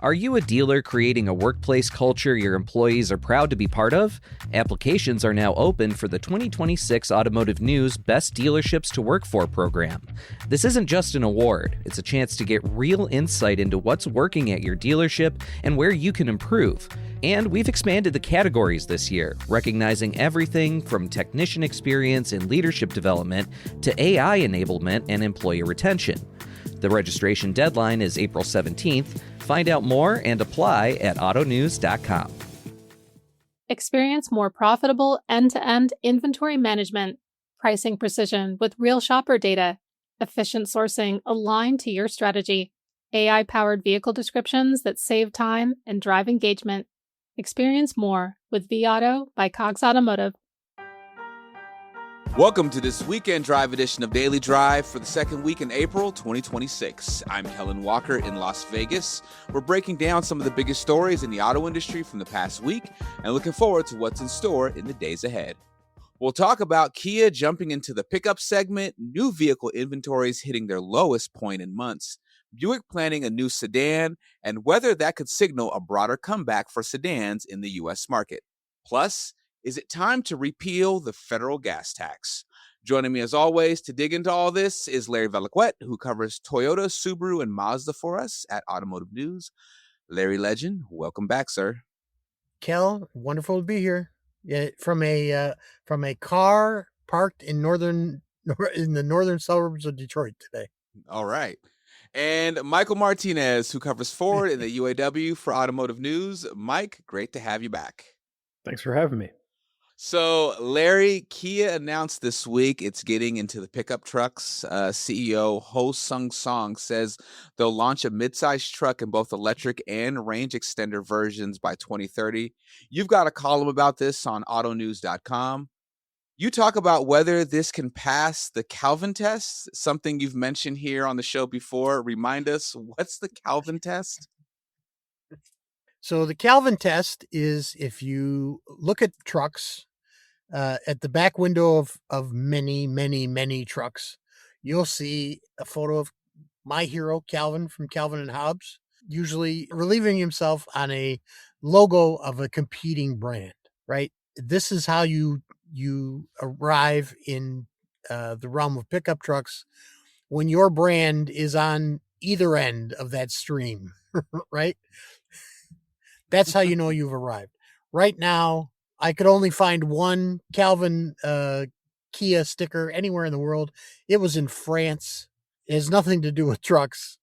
Are you a dealer creating a workplace culture your employees are proud to be part of? Applications are now open for the 2026 Automotive News Best Dealerships to Work For program. This isn't just an award, it's a chance to get real insight into what's working at your dealership and where you can improve. And we've expanded the categories this year, recognizing everything from technician experience and leadership development to AI enablement and employee retention. The registration deadline is April 17th. Find out more and apply at autonews.com. Experience more profitable end-to-end inventory management, pricing precision with real shopper data, efficient sourcing aligned to your strategy, AI-powered vehicle descriptions that save time and drive engagement. Experience more with vAuto by Cox Automotive. Welcome to this weekend drive edition of Daily Drive for the second week in April 2026. I'm Kellen Walker in Las Vegas. We're breaking down some of the biggest stories in the auto industry from the past week and looking forward to what's in store in the days ahead. We'll talk about Kia jumping into the pickup segment, new vehicle inventories hitting their lowest point in months, Buick planning a new sedan, and whether that could signal a broader comeback for sedans in the U.S. market. Plus, is it time to repeal the federal gas tax? Joining me as always to dig into all this is Larry Velaquette, who covers Toyota, Subaru, and Mazda for us at Automotive News. Larry Legend, welcome back, sir. Kel, wonderful to be here. Yeah, from a car parked in the northern suburbs of Detroit today. All right. And Michael Martinez, who covers Ford in the UAW for Automotive News. Mike, great to have you back. Thanks for having me. So, Larry, Kia announced this week it's getting into the pickup trucks. CEO Ho Sung Song says they'll launch a midsize truck in both electric and range extender versions by 2030. You've got a column about this on autonews.com. You talk about whether this can pass the Calvin test, something you've mentioned here on the show before. Remind us, what's the Calvin test? So the Calvin test is if you look at trucks, at the back window of many trucks, you'll see a photo of my hero, Calvin, from Calvin and Hobbes, usually relieving himself on a logo of a competing brand, right? This is how you arrive in the realm of pickup trucks when your brand is on either end of that stream, right? That's how you know you've arrived. Right now, I could only find one Calvin Kia sticker anywhere in the world. It was in France. It has nothing to do with trucks.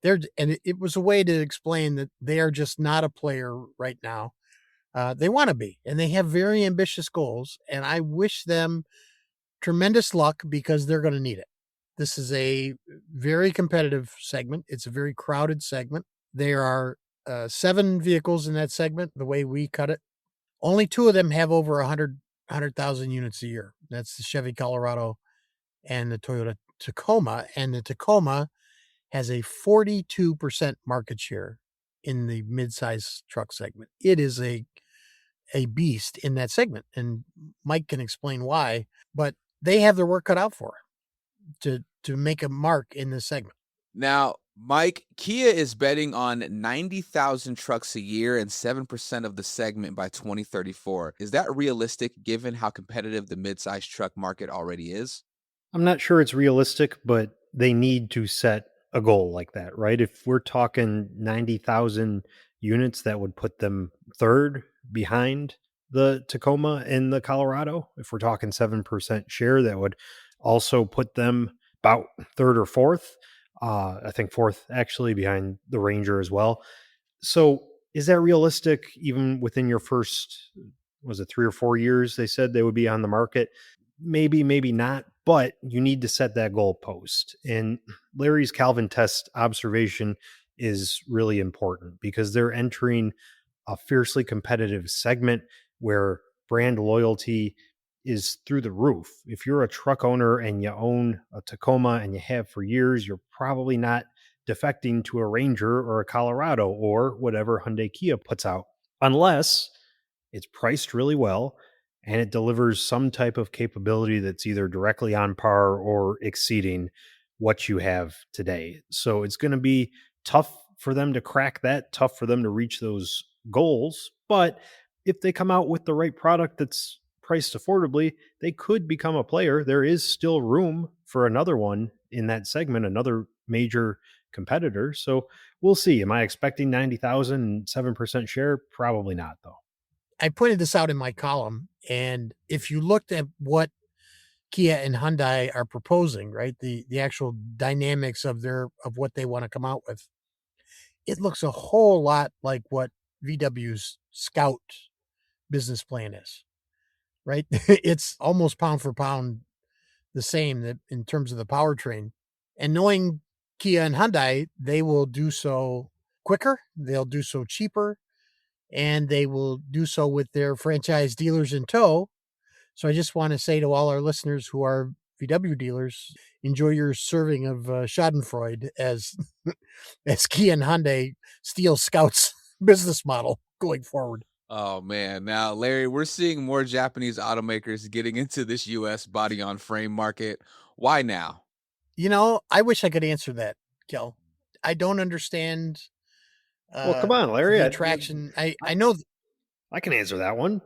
It was a way to explain that they are just not a player right now. They want to be, and they have very ambitious goals, and I wish them tremendous luck because they're going to need it. This is a very competitive segment. It's a very crowded segment. There are 7 vehicles in that segment, the way we cut it. Only 2 of them have over 100,000 units a year. That's the Chevy Colorado and the Toyota Tacoma. And the Tacoma has a 42% market share in the midsize truck segment. It is a beast in that segment. And Mike can explain why, but they have their work cut out for it to make a mark in this segment. Now, Mike, Kia is betting on 90,000 trucks a year and 7% of the segment by 2034. Is that realistic given how competitive the midsize truck market already is? I'm not sure it's realistic, but they need to set a goal like that, right? If we're talking 90,000 units, that would put them third behind the Tacoma and the Colorado. If we're talking 7% share, that would also put them about third or fourth. I think fourth actually behind the Ranger as well. So is that realistic even within your first, was it 3 or 4 years they said they would be on the market? Maybe, maybe not, but you need to set that goalpost. And Larry's Calvin test observation is really important because they're entering a fiercely competitive segment where brand loyalty is through the roof. If you're a truck owner and you own a Tacoma and you have for years, you're probably not defecting to a Ranger or a Colorado or whatever Hyundai Kia puts out, unless it's priced really well and it delivers some type of capability that's either directly on par or exceeding what you have today. So it's going to be tough for them to crack that, tough for them to reach those goals. But if they come out with the right product that's priced affordably, they could become a player. There is still room for another one in that segment, another major competitor. So we'll see. Am I expecting 90,000, 7% share? Probably not, though. I pointed this out in my column, and if you looked at what Kia and Hyundai are proposing, right, the actual dynamics of what they want to come out with, it looks a whole lot like what VW's Scout business plan is, right? It's almost pound for pound the same in terms of the powertrain. And knowing Kia and Hyundai, they will do so quicker, they'll do so cheaper, and they will do so with their franchise dealers in tow. So I just want to say to all our listeners who are VW dealers, enjoy your serving of Schadenfreude as as Kia and Hyundai steal Scout's business model going forward. Oh man. Now, Larry, we're seeing more Japanese automakers getting into this US body on frame market. Why now? I wish I could answer that, Kel. I don't understand Well, come on, Larry. the attraction. I know. I can answer that one.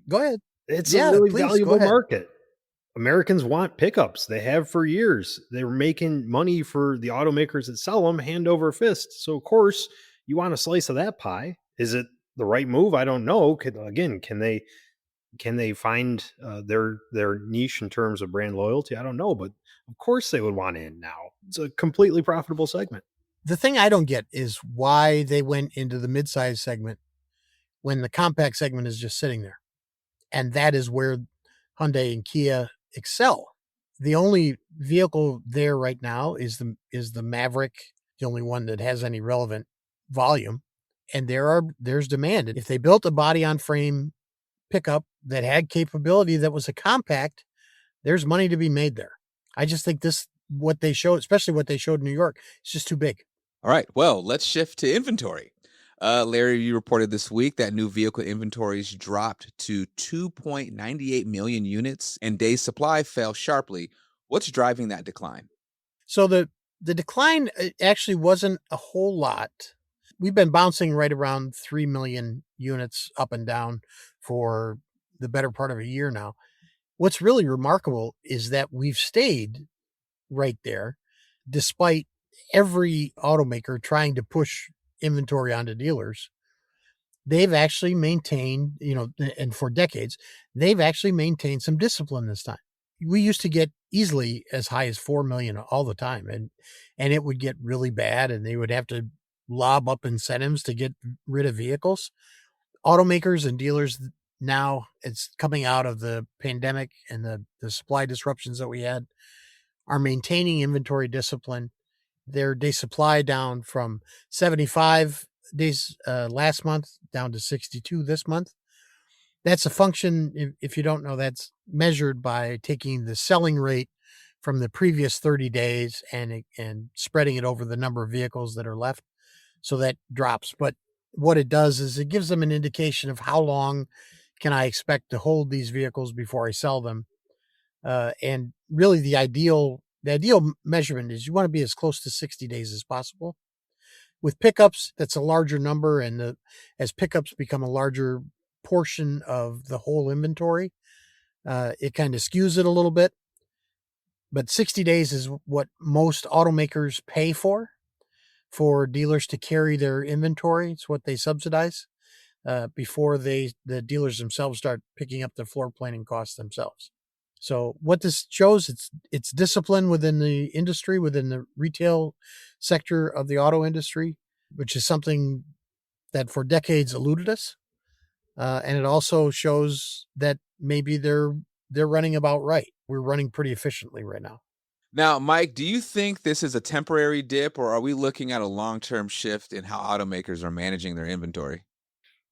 Go ahead. It's Yeah, a really please, go valuable ahead. market. Americans want pickups. They have for years. They were making money for the automakers that sell them hand over fist. So, of course, you want a slice of that pie. Is it the right move? I don't know. Can they find their niche in terms of brand loyalty? I don't know, but of course they would want in now. It's a completely profitable segment. The thing I don't get is why they went into the midsize segment when the compact segment is just sitting there. And that is where Hyundai and Kia excel. The only vehicle there right now is the Maverick, the only one that has any relevant volume. And there's demand. And if they built a body on frame pickup that had capability that was a compact, there's money to be made there. I just think what they showed, especially what they showed in New York, is just too big. All right. Well, let's shift to inventory. Larry, you reported this week that new vehicle inventories dropped to 2.98 million units and days supply fell sharply. What's driving that decline? So the decline actually wasn't a whole lot. We've been bouncing right around 3 million units up and down for the better part of a year now. What's really remarkable is that we've stayed right there despite every automaker trying to push inventory onto dealers. They've actually maintained, and for decades, they've actually maintained some discipline this time. We used to get easily as high as 4 million all the time, and it would get really bad, and they would have to lob up incentives to get rid of vehicles. Automakers and dealers now, it's coming out of the pandemic and the supply disruptions that we had, are maintaining inventory discipline. Their day supply down from 75 days last month down to 62 this month. That's a function, if you don't know, that's measured by taking the selling rate from the previous 30 days and spreading it over the number of vehicles that are left. So that drops. But what it does is it gives them an indication of how long can I expect to hold these vehicles before I sell them. And really the ideal measurement is you want to be as close to 60 days as possible. With pickups, that's a larger number. And as pickups become a larger portion of the whole inventory, it kind of skews it a little bit. But 60 days is what most automakers pay for dealers to carry their inventory. It's what they subsidize before the dealers themselves start picking up the floor planning costs themselves. So what this shows, it's discipline within the industry, within the retail sector of the auto industry, which is something that for decades eluded us. And it also shows that maybe they're running about right. We're running pretty efficiently right now. Now, Mike, do you think this is a temporary dip, or are we looking at a long-term shift in how automakers are managing their inventory?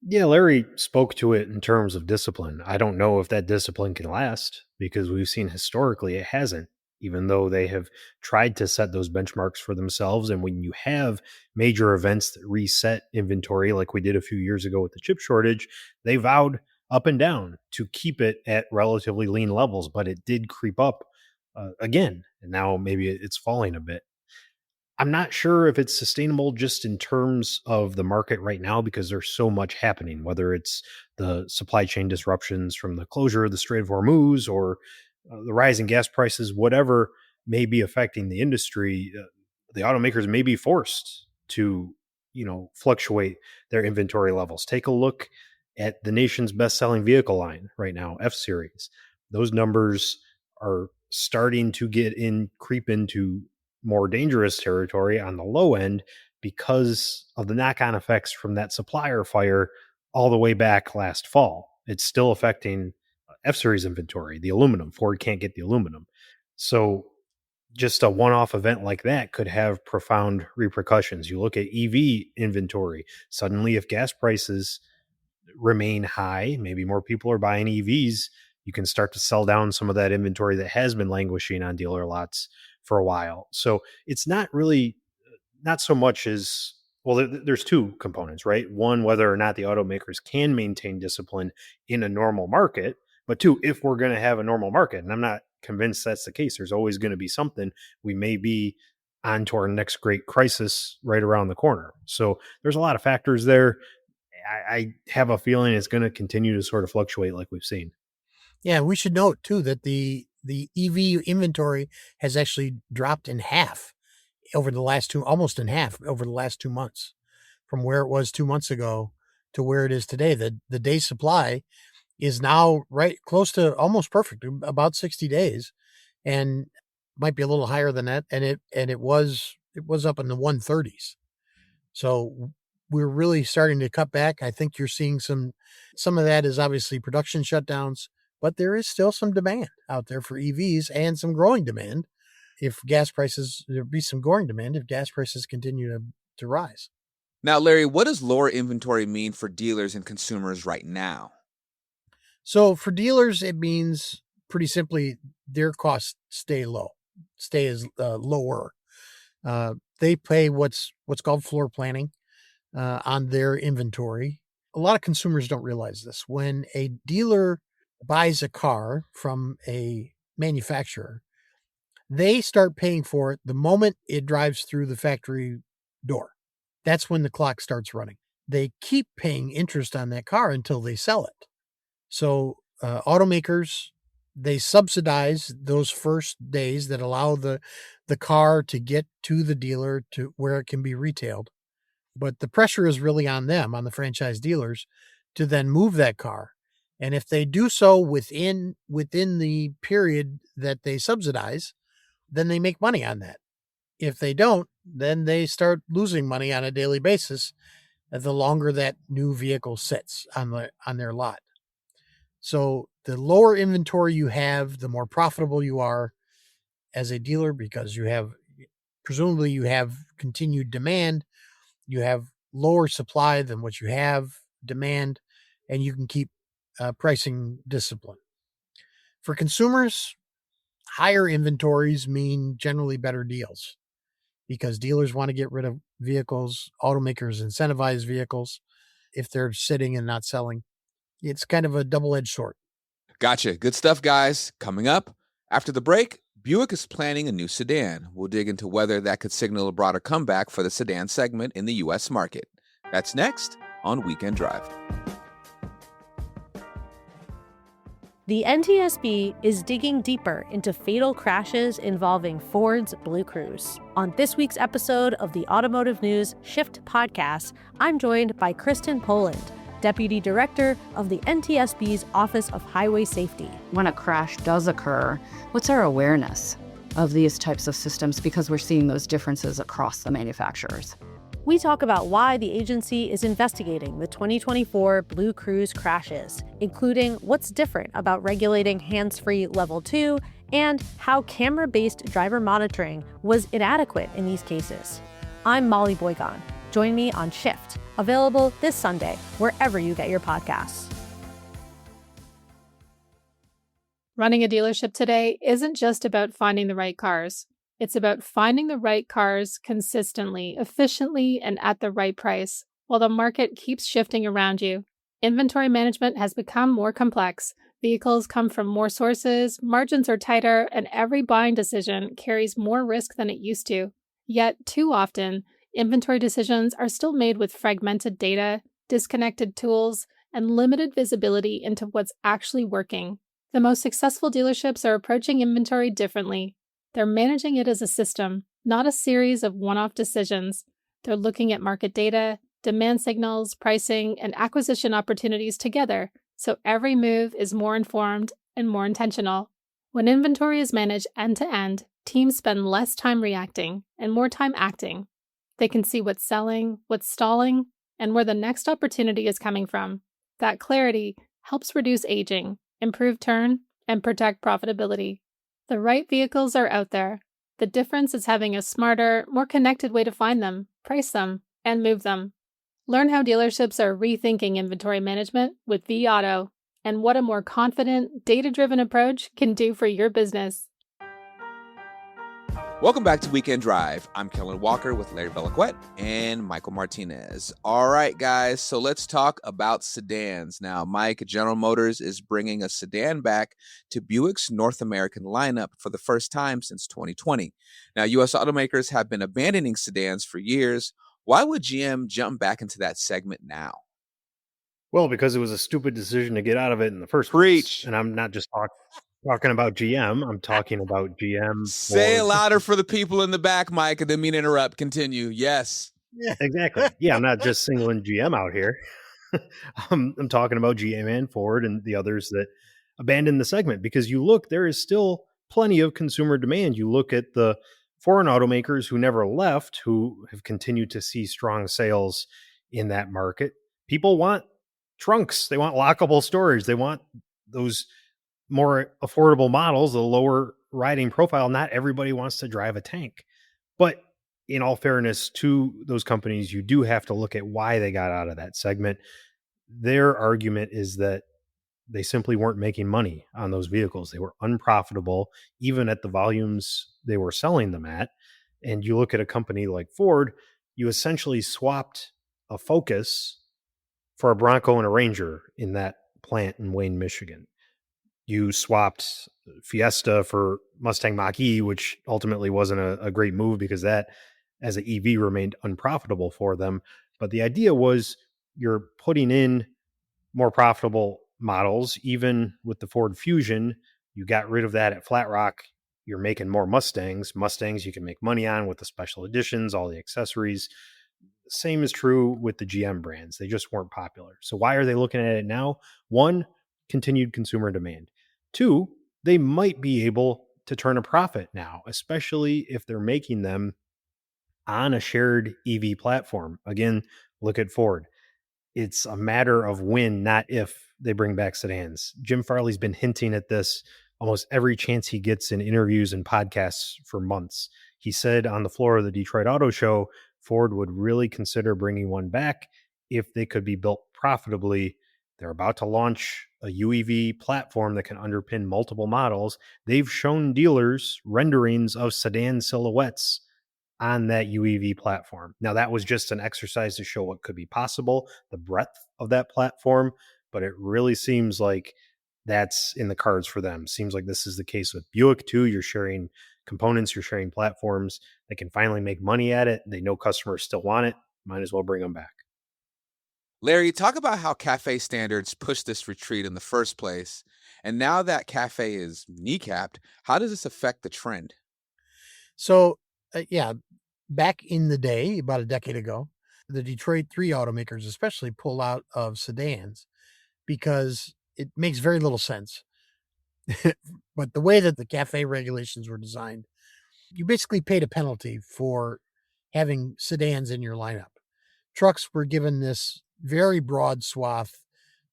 Yeah, Larry spoke to it in terms of discipline. I don't know if that discipline can last because we've seen historically it hasn't, even though they have tried to set those benchmarks for themselves. And when you have major events that reset inventory, like we did a few years ago with the chip shortage, they vowed up and down to keep it at relatively lean levels, but it did creep up again. And now maybe it's falling a bit. I'm not sure if it's sustainable just in terms of the market right now because there's so much happening, whether it's the supply chain disruptions from the closure of the Strait of Hormuz or the rise in gas prices, whatever may be affecting the industry. The automakers may be forced to, fluctuate their inventory levels. Take a look at the nation's best-selling vehicle line right now, F Series. Those numbers are starting to creep into more dangerous territory on the low end because of the knock-on effects from that supplier fire all the way back last fall. It's still affecting F-Series inventory, the aluminum. Ford can't get the aluminum. So just a one-off event like that could have profound repercussions. You look at EV inventory. Suddenly, if gas prices remain high, maybe more people are buying EVs, you can start to sell down some of that inventory that has been languishing on dealer lots for a while. So it's not so much as, well, there's two components, right? One, whether or not the automakers can maintain discipline in a normal market, but two, if we're going to have a normal market, and I'm not convinced that's the case. There's always going to be something. We may be on to our next great crisis right around the corner. So there's a lot of factors there. I have a feeling it's going to continue to sort of fluctuate like we've seen. Yeah, we should note too that the EV inventory has actually dropped in half over the last almost in half over the last 2 months, from where it was 2 months ago to where it is today. The day supply is now right close to almost perfect, about 60 days, and might be a little higher than that. And it was up in the 130s. So we're really starting to cut back. I think you're seeing some of that is obviously production shutdowns, but there is still some demand out there for EVs and some growing demand. There'll be some growing demand if gas prices continue to rise. Now, Larry, what does lower inventory mean for dealers and consumers right now? So for dealers, it means pretty simply their costs stay lower. They pay what's called floor planning on their inventory. A lot of consumers don't realize this. When a dealer buys a car from a manufacturer, they start paying for it the moment it drives through the factory door. That's when the clock starts running. They keep paying interest on that car until they sell it. So automakers, they subsidize those first days that allow the car to get to the dealer to where it can be retailed. But the pressure is really on them, on the franchise dealers, to then move that car. And if they do so within the period that they subsidize, then they make money on that. If they don't, then they start losing money on a daily basis the longer that new vehicle sits on their lot. So the lower inventory you have, the more profitable you are as a dealer, because presumably you have continued demand, you have lower supply than what you have demand, and you can keep pricing discipline. For consumers, higher inventories mean generally better deals because dealers want to get rid of vehicles. Automakers incentivize vehicles if they're sitting and not selling. It's kind of a double-edged sword. Gotcha. Good stuff, guys. Coming up after the break, Buick is planning a new sedan. We'll dig into whether that could signal a broader comeback for the sedan segment in the U.S. market. That's next on Weekend Drive. The NTSB is digging deeper into fatal crashes involving Ford's Blue Crews. On this week's episode of the Automotive News Shift podcast, I'm joined by Kristen Poland, Deputy Director of the NTSB's Office of Highway Safety. When a crash does occur, what's our awareness of these types of systems? Because we're seeing those differences across the manufacturers. We talk about why the agency is investigating the 2024 Blue Crews crashes, including what's different about regulating hands-free Level 2 and how camera-based driver monitoring was inadequate in these cases. I'm Molly Boygon. Join me on Shift, available this Sunday, wherever you get your podcasts. Running a dealership today isn't just about finding the right cars. It's about finding the right cars consistently, efficiently, and at the right price, while the market keeps shifting around you. Inventory management has become more complex. Vehicles come from more sources, margins are tighter, and every buying decision carries more risk than it used to. Yet, too often, inventory decisions are still made with fragmented data, disconnected tools, and limited visibility into what's actually working. The most successful dealerships are approaching inventory differently. They're managing it as a system, not a series of one-off decisions. They're looking at market data, demand signals, pricing, and acquisition opportunities together, so every move is more informed and more intentional. When inventory is managed end-to-end, teams spend less time reacting and more time acting. They can see what's selling, what's stalling, and where the next opportunity is coming from. That clarity helps reduce aging, improve turn, and protect profitability. The right vehicles are out there. The difference is having a smarter, more connected way to find them, price them, and move them. Learn how dealerships are rethinking inventory management with vAuto and what a more confident, data-driven approach can do for your business. Welcome back to Weekend Drive. I'm Kellen Walker with Larry Bellaquette and Michael Martinez. All right, guys, so let's talk about sedans. Now, Mike, General Motors is bringing a sedan back to Buick's North American lineup for the first time since 2020. Now, U.S. automakers have been abandoning sedans for years. Why would GM jump back into that segment now? Well, because it was a stupid decision to get out of it in the first Preach. place. And I'm not just talking about GM. I'm talking about GM, Say it Ford. louder for the people in the back, Mike. I didn't mean to interrupt. Continue. Yes. Yeah. Exactly. Yeah, I'm not just singling GM out here. I'm talking about GM and Ford and the others that abandoned the segment, because you look, there is still plenty of consumer demand. You look at the foreign automakers who never left, who have continued to see strong sales in that market. People want trunks. They want lockable storage. They want those more affordable models, the lower riding profile. Not everybody wants to drive a tank. But in all fairness to those companies, you do have to look at why they got out of that segment. Their argument is that they simply weren't making money on those vehicles. They were unprofitable, even at the volumes they were selling them at. And you look at a company like Ford, you essentially swapped a Focus for a Bronco and a Ranger in that plant in Wayne, Michigan. You swapped Fiesta for Mustang Mach-E, which ultimately wasn't a great move because that, as an EV, remained unprofitable for them. But the idea was you're putting in more profitable models. Even with the Ford Fusion, you got rid of that at Flat Rock. You're making more Mustangs. Mustangs you can make money on with the special editions, all the accessories. Same is true with the GM brands. They just weren't popular. So why are they looking at it now? One, continued consumer demand. Two, they might be able to turn a profit now, especially if they're making them on a shared EV platform. Again, look at Ford. It's a matter of when, not if, they bring back sedans. Jim Farley's been hinting at this almost every chance he gets in interviews and podcasts for months. He said on the floor of the Detroit Auto Show, Ford would really consider bringing one back if they could be built profitably. They're about to launch a UEV platform that can underpin multiple models. They've shown dealers renderings of sedan silhouettes on that UEV platform. Now, that was just an exercise to show what could be possible, the breadth of that platform, but it really seems like that's in the cards for them. Seems like this is the case with Buick too. You're sharing components, you're sharing platforms. They can finally make money at it. They know customers still want it. Might as well bring them back. Larry, talk about how CAFE standards pushed this retreat in the first place. And now that CAFE is kneecapped, how does this affect the trend? So, back in the day, about a decade ago, the Detroit 3 automakers especially pulled out of sedans because it makes very little sense. But the way that the CAFE regulations were designed, you basically paid a penalty for having sedans in your lineup. Trucks were given this very broad swath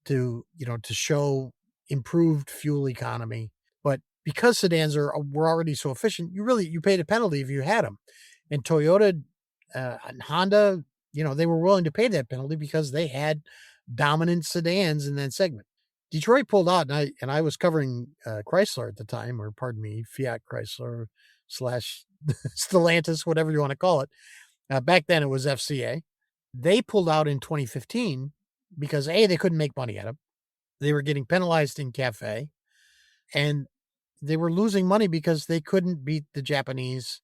to show improved fuel economy. But because sedans were already so efficient, you paid a penalty if you had them. And Toyota and Honda, they were willing to pay that penalty because they had dominant sedans in that segment. Detroit pulled out, and I was covering Chrysler at the time, or pardon me, Fiat Chrysler / Stellantis, whatever you want to call it. Back then it was FCA. They pulled out in 2015 because they couldn't make money at them. They were getting penalized in CAFE, and they were losing money because they couldn't beat the Japanese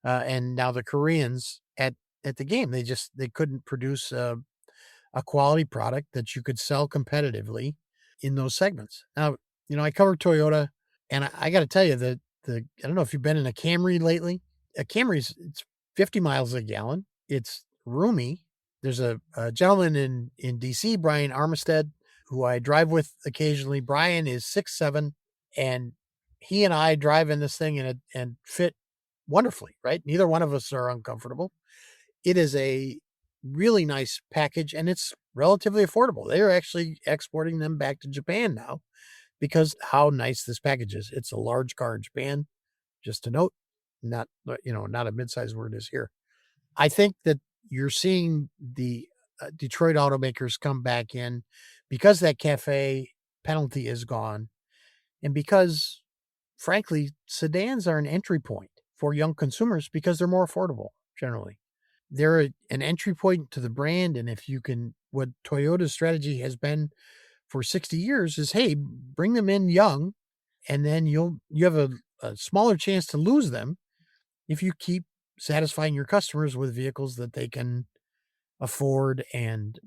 and now the Koreans at the game, they couldn't produce a quality product that you could sell competitively in those segments. Now, I cover Toyota, and I got to tell you that I don't know if you've been in a Camry lately. A Camry's it's 50 miles a gallon. It's roomy. There's a gentleman in DC, Brian Armistead, who I drive with occasionally. Brian is 6'7", and he and I drive in this thing and fit wonderfully, right? Neither one of us are uncomfortable. It is a really nice package, and it's relatively affordable. They are actually exporting them back to Japan now because how nice this package is. It's a large car in Japan, just a note, not a mid-sized word is here. I think that you're seeing the Detroit automakers come back in because that cafe penalty is gone, and because, frankly, sedans are an entry point for young consumers because they're more affordable generally. They're an entry point to the brand, and what Toyota's strategy has been for 60 years is, hey, bring them in young, and then you have a smaller chance to lose them if you keep satisfying your customers with vehicles that they can afford and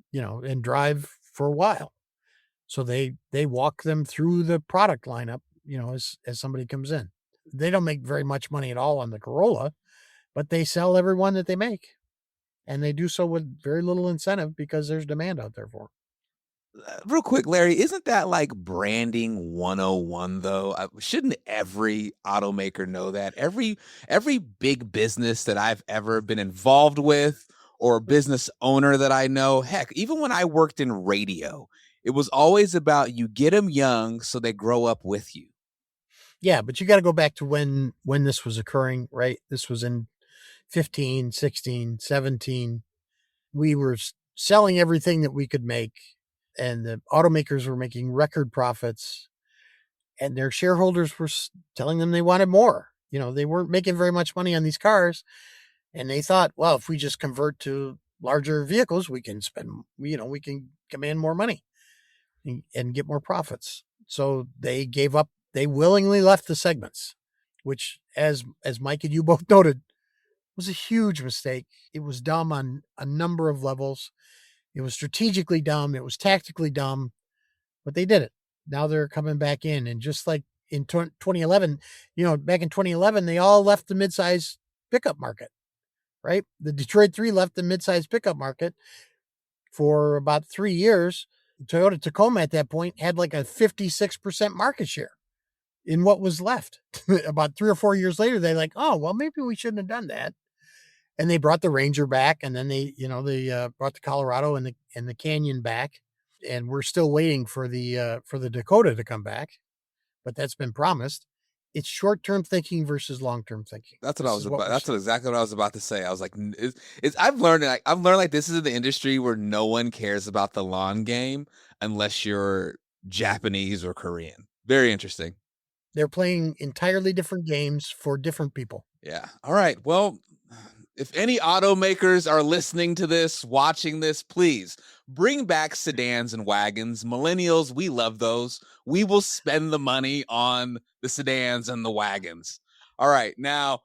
drive for a while. So they walk them through the product lineup, as somebody comes in. They don't make very much money at all on the Corolla, but they sell every one that they make. And they do so with very little incentive because there's demand out there for them. Real quick, Larry, isn't that like branding 101 though? Shouldn't every automaker know that? Every big business that I've ever been involved with or business owner that I know, heck, even when I worked in radio, it was always about you get them young so they grow up with you. Yeah, but you got to go back to when this was occurring, right? This was in 15, 16, 17. We were selling everything that we could make, and the automakers were making record profits, and their shareholders were telling them they wanted more. They weren't making very much money on these cars, and they thought, well, if we just convert to larger vehicles, we can we can command more money and get more profits. So they gave up. They willingly left the segments, which, as Mike and you both noted, was a huge mistake. It was dumb on a number of levels. It was strategically dumb. It was tactically dumb, but they did it. Now they're coming back in. And just like in 2011, back in 2011, they all left the midsize pickup market, right? The Detroit 3 left the midsize pickup market for about 3 years. Toyota Tacoma at that point had like a 56% market share in what was left. About 3 or 4 years later, they're like, oh, well, maybe we shouldn't have done that. And they brought the Ranger back, and then they brought the Colorado and the Canyon back, and we're still waiting for the Dakota to come back, but that's been promised. It's short-term thinking versus long-term thinking. That's what I was about. That's exactly what I was about to say. I was like, I've learned like this is the industry where no one cares about the long game unless you're Japanese or Korean. Very interesting. They're playing entirely different games for different people. Yeah. All right. Well, if any automakers are listening to this, watching this, please bring back sedans and wagons. Millennials, we love those. We will spend the money on the sedans and the wagons. All right. Now,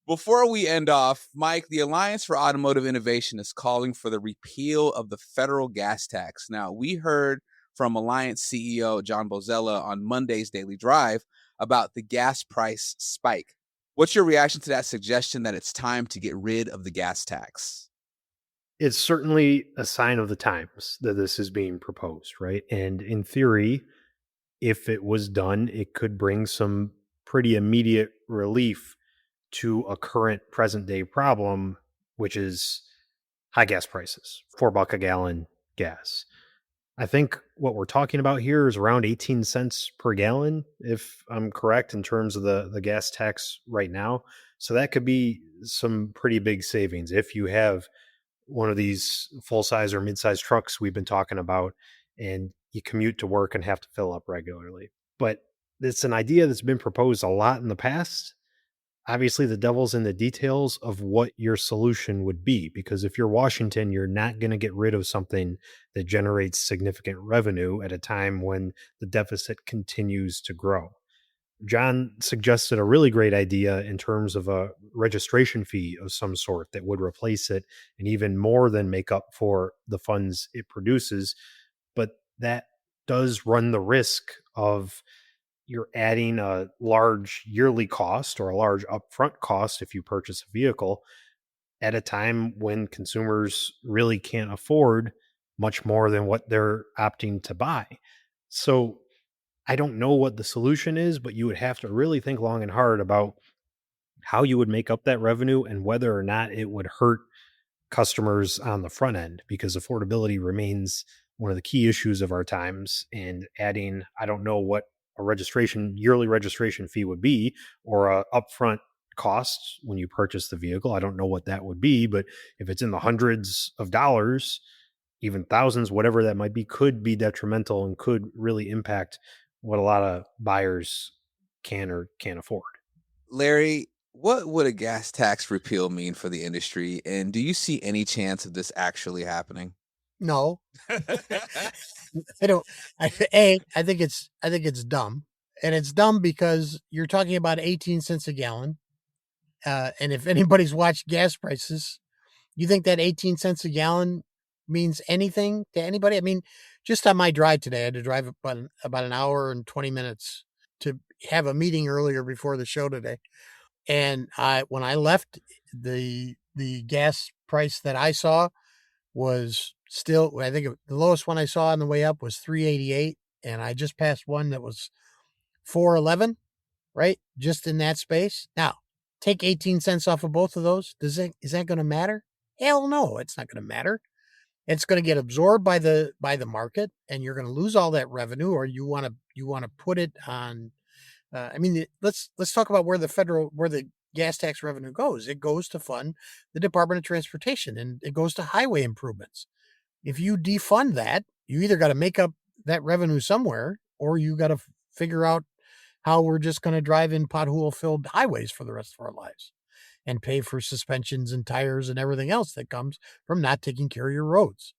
before we end off, Mike, the Alliance for Automotive Innovation is calling for the repeal of the federal gas tax. Now, we heard from Alliance CEO John Bozella on Monday's Daily Drive about the gas price spike. What's your reaction to that suggestion that it's time to get rid of the gas tax? It's certainly a sign of the times that this is being proposed, right? And in theory, if it was done, it could bring some pretty immediate relief to a current present day problem, which is high gas prices, $4 a gallon gas. I think what we're talking about here is around 18 cents per gallon, if I'm correct, in terms of the gas tax right now. So that could be some pretty big savings if you have one of these full-size or mid-size trucks we've been talking about and you commute to work and have to fill up regularly. But it's an idea that's been proposed a lot in the past. Obviously, the devil's in the details of what your solution would be, because if you're Washington, you're not going to get rid of something that generates significant revenue at a time when the deficit continues to grow. John suggested a really great idea in terms of a registration fee of some sort that would replace it and even more than make up for the funds it produces. But that does run the risk of you're adding a large yearly cost or a large upfront cost if you purchase a vehicle at a time when consumers really can't afford much more than what they're opting to buy. So I don't know what the solution is, but you would have to really think long and hard about how you would make up that revenue and whether or not it would hurt customers on the front end, because affordability remains one of the key issues of our times. And adding, I don't know what a yearly registration fee would be, or a upfront cost when you purchase the vehicle. I don't know what that would be, but if it's in the hundreds of dollars, even thousands, whatever that might be, could be detrimental and could really impact what a lot of buyers can or can't afford. Larry, what would a gas tax repeal mean for the industry? And do you see any chance of this actually happening? No, I don't. I think it's dumb, and it's dumb because you're talking about 18 cents a gallon. And if anybody's watched gas prices, you think that 18 cents a gallon means anything to anybody? I mean, just on my drive today, I had to drive about an hour and 20 minutes to have a meeting earlier before the show today. And when I left, the gas price that I saw was still, I think the lowest one I saw on the way up was $3.88, and I just passed one that was $4.11, right? Just in that space. Now, take 18 cents off of both of those. Is that going to matter? Hell no, it's not going to matter. It's going to get absorbed by the market, and you're going to lose all that revenue, or you want to put it on. Let's talk about where the gas tax revenue goes. It goes to fund the Department of Transportation, and it goes to highway improvements. If you defund that, you either got to make up that revenue somewhere, or you got to figure out how we're just going to drive in pothole-filled highways for the rest of our lives and pay for suspensions and tires and everything else that comes from not taking care of your roads.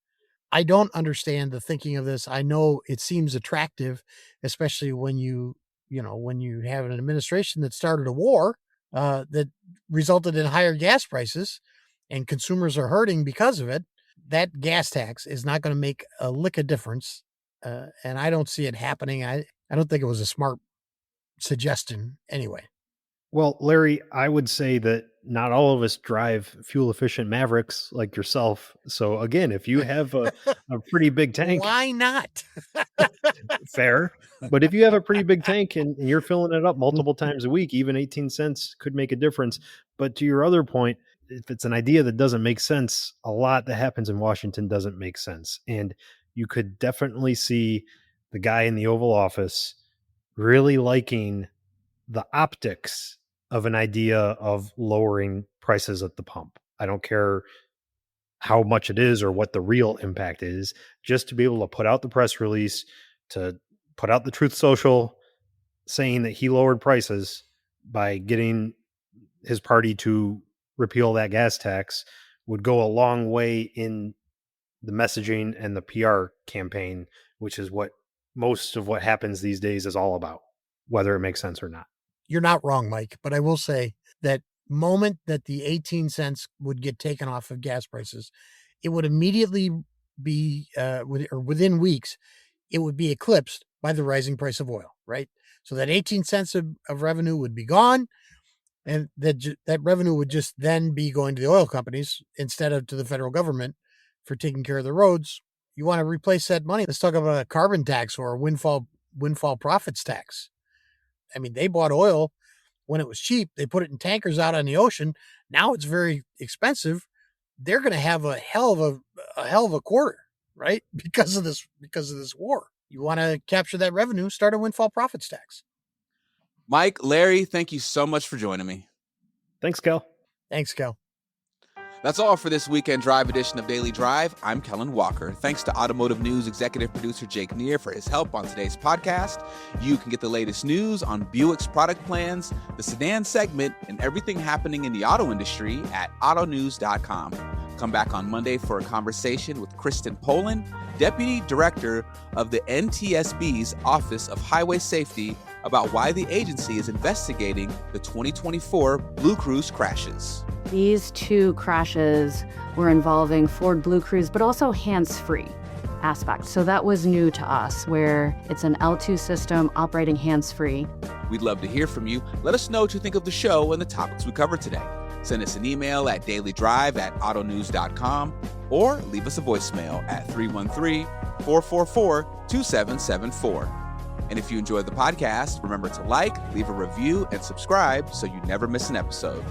I don't understand the thinking of this. I know it seems attractive, especially when you have an administration that started a war that resulted in higher gas prices and consumers are hurting because of it. That gas tax is not going to make a lick of difference. And I don't see it happening. I don't think it was a smart suggestion anyway. Well, Larry, I would say that not all of us drive fuel efficient Mavericks like yourself. So again, if you have a pretty big tank, why not? Fair. But if you have a pretty big tank and you're filling it up multiple times a week, even 18 cents could make a difference. But to your other point, if it's an idea that doesn't make sense, a lot that happens in Washington doesn't make sense. And you could definitely see the guy in the Oval Office really liking the optics of an idea of lowering prices at the pump. I don't care how much it is or what the real impact is, just to be able to put out the press release, to put out the Truth Social saying that he lowered prices by getting his party to repeal that gas tax would go a long way in the messaging and the PR campaign, which is what most of what happens these days is all about, whether it makes sense or not. You're not wrong, Mike, but I will say that moment that the 18 cents would get taken off of gas prices, it would immediately be, within weeks, it would be eclipsed by the rising price of oil, right? So that 18 cents of revenue would be gone, and that revenue would just then be going to the oil companies instead of to the federal government for taking care of the roads. You want to replace that money? Let's talk about a carbon tax or a windfall profits tax. I mean, they bought oil when it was cheap. They put it in tankers out on the ocean. Now it's very expensive. They're going to have a hell of a quarter, right? Because of this war. You want to capture that revenue, start a windfall profits tax. Mike, Larry, thank you so much for joining me. Thanks, Kel. Thanks, Kel. That's all for this Weekend Drive edition of Daily Drive. I'm Kellen Walker. Thanks to Automotive News executive producer Jake Neer for his help on today's podcast. You can get the latest news on Buick's product plans, the sedan segment, and everything happening in the auto industry at autonews.com. Come back on Monday for a conversation with Kristen Poland, Deputy Director of the NTSB's Office of Highway Safety, about why the agency is investigating the 2024 Blue Cruise crashes. These two crashes were involving Ford Blue Cruise, but also hands-free aspect. So that was new to us, where it's an L2 system operating hands-free. We'd love to hear from you. Let us know what you think of the show and the topics we covered today. Send us an email at dailydrive@autonews.com or leave us a voicemail at 313-444-2774. And if you enjoyed the podcast, remember to like, leave a review, and subscribe so you never miss an episode.